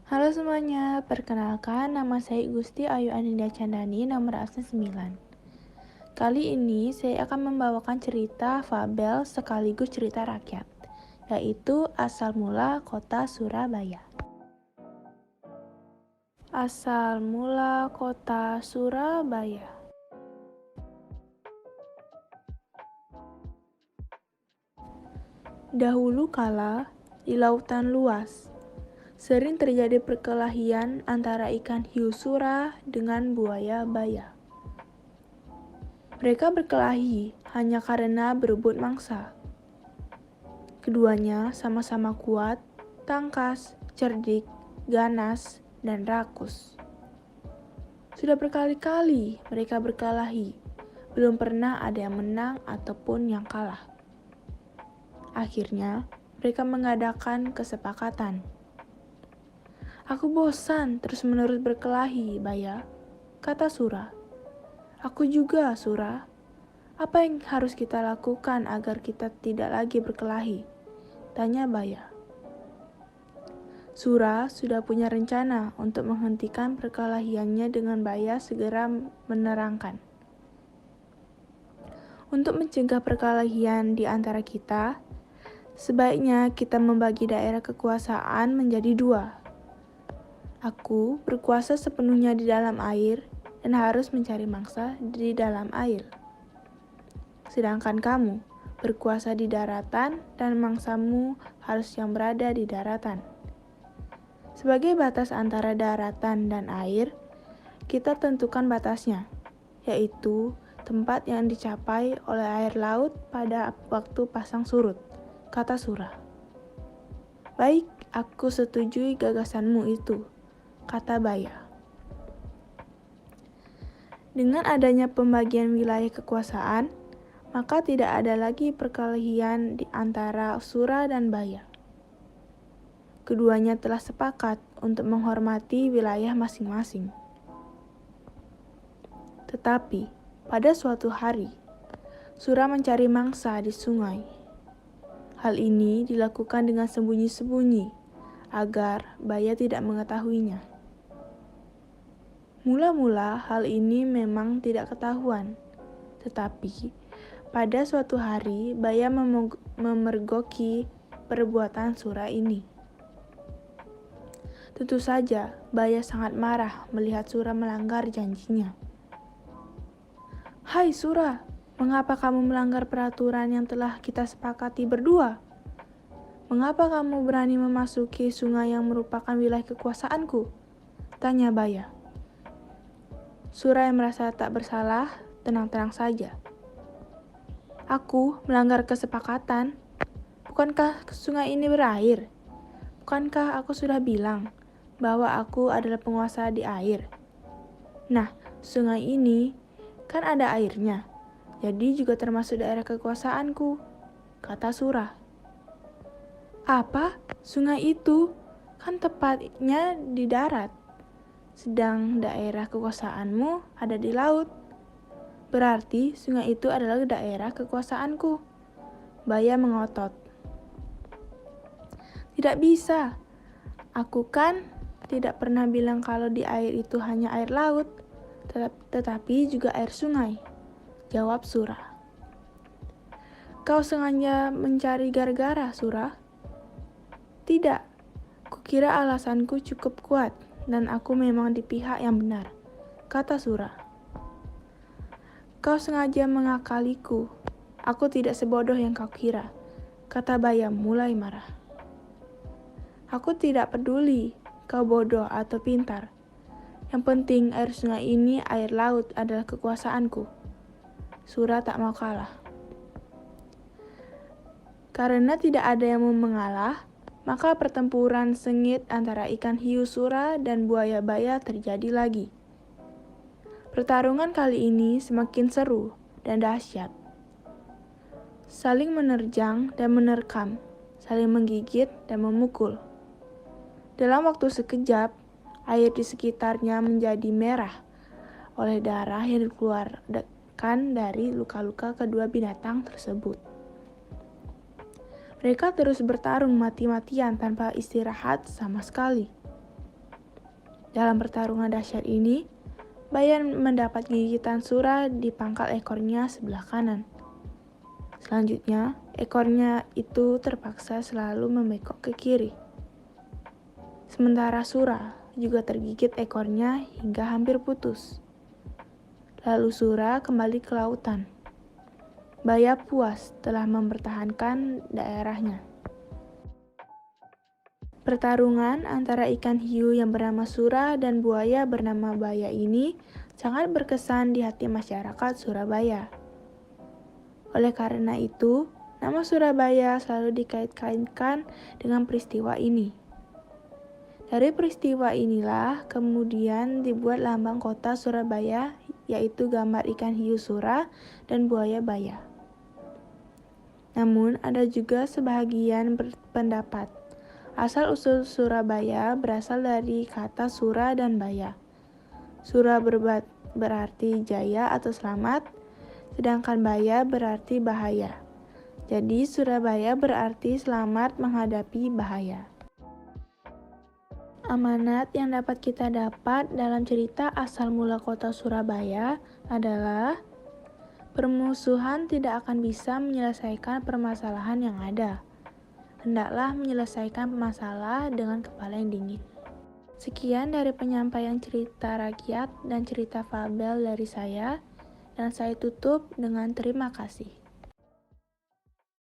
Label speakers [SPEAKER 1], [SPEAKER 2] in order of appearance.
[SPEAKER 1] Halo semuanya, perkenalkan nama saya Gusti Ayu Aninda Candani, nomor absen 9. Kali ini saya akan membawakan cerita fabel sekaligus cerita rakyat, yaitu Asal Mula Kota Surabaya. Asal mula kota Surabaya. Dahulu kala, di lautan luas, sering terjadi perkelahian antara ikan hiu sura dengan buaya baya. Mereka berkelahi hanya karena berebut mangsa. Keduanya sama-sama kuat, tangkas, cerdik, ganas, dan rakus. Sudah berkali-kali mereka berkelahi, belum pernah ada yang menang ataupun yang kalah. Akhirnya, mereka mengadakan kesepakatan. Aku bosan terus-menerus berkelahi, Baya, kata Sura. Aku juga, Sura. Apa yang harus kita lakukan agar kita tidak lagi berkelahi? Tanya Baya. Sura sudah punya rencana untuk menghentikan perkelahiannya dengan Baya segera menerangkan. Untuk mencegah perkelahian di antara kita, sebaiknya kita membagi daerah kekuasaan menjadi 2. Aku berkuasa sepenuhnya di dalam air dan harus mencari mangsa di dalam air. Sedangkan kamu berkuasa di daratan dan mangsamu harus yang berada di daratan. Sebagai batas antara daratan dan air, kita tentukan batasnya, yaitu tempat yang dicapai oleh air laut pada waktu pasang surut, kata Sura. Baik, aku setujui gagasanmu itu, kata Baya. Dengan adanya pembagian wilayah kekuasaan, maka tidak ada lagi perkelahian di antara Sura dan Baya. Keduanya telah sepakat untuk menghormati wilayah masing-masing. Tetapi, pada suatu hari, Sura mencari mangsa di sungai. Hal ini dilakukan dengan sembunyi-sembunyi, agar Baya tidak mengetahuinya. Mula-mula hal ini memang tidak ketahuan, tetapi pada suatu hari Baya memergoki perbuatan Sura ini. Tentu saja Baya sangat marah melihat Sura melanggar janjinya. Hai Sura, mengapa kamu melanggar peraturan yang telah kita sepakati berdua? Mengapa kamu berani memasuki sungai yang merupakan wilayah kekuasaanku? Tanya Baya. Sura yang merasa tak bersalah, tenang-tenang saja. Aku melanggar kesepakatan. Bukankah sungai ini berair? Bukankah aku sudah bilang bahwa aku adalah penguasa di air? Nah, sungai ini kan ada airnya, jadi juga termasuk daerah kekuasaanku, kata Sura. Apa? Sungai itu kan tepatnya di darat, sedang daerah kekuasaanmu ada di laut. Berarti sungai itu adalah daerah kekuasaanku. Baya mengotot. Tidak bisa. Aku kan tidak pernah bilang kalau di air itu hanya air laut, tetapi juga air sungai, jawab Sura. Kau sengaja mencari gara-gara, Sura? Tidak, kukira alasanku cukup kuat dan aku memang di pihak yang benar, kata Sura. Kau sengaja mengakaliku. Aku tidak sebodoh yang kau kira, kata Baya mulai marah. Aku tidak peduli kau bodoh atau pintar. Yang penting air sungai ini, air laut adalah kekuasaanku. Sura tak mau kalah. Karena tidak ada yang mau mengalah, maka pertempuran sengit antara ikan hiu Sura dan buaya Baya terjadi lagi. Pertarungan kali ini semakin seru dan dahsyat. Saling menerjang dan menerkam, saling menggigit dan memukul. Dalam waktu sekejap, air di sekitarnya menjadi merah oleh darah yang dikeluarkan dari luka-luka kedua binatang tersebut. Mereka terus bertarung mati-matian tanpa istirahat sama sekali. Dalam pertarungan dahsyat ini, Baya mendapat gigitan Sura di pangkal ekornya sebelah kanan. Selanjutnya, ekornya itu terpaksa selalu membengkok ke kiri. Sementara Sura juga tergigit ekornya hingga hampir putus. Lalu Sura kembali ke lautan. Baya puas telah mempertahankan daerahnya. Pertarungan antara ikan hiu yang bernama Sura dan buaya bernama Baya ini sangat berkesan di hati masyarakat Surabaya. Oleh karena itu, nama Surabaya selalu dikait-kaitkan dengan peristiwa ini. Dari peristiwa inilah kemudian dibuat lambang kota Surabaya, yaitu gambar ikan hiu Sura dan buaya Baya. Namun, ada juga sebahagian berpendapat asal-usul Surabaya berasal dari kata Sura dan Baya. Sura berarti jaya atau selamat, sedangkan Baya berarti bahaya. Jadi Surabaya berarti selamat menghadapi bahaya. Amanat yang dapat kita dapat dalam cerita asal mula kota Surabaya adalah permusuhan tidak akan bisa menyelesaikan permasalahan yang ada. Hendaklah menyelesaikan masalah dengan kepala yang dingin. Sekian dari penyampaian cerita rakyat dan cerita fabel dari saya, dan saya tutup dengan terima kasih.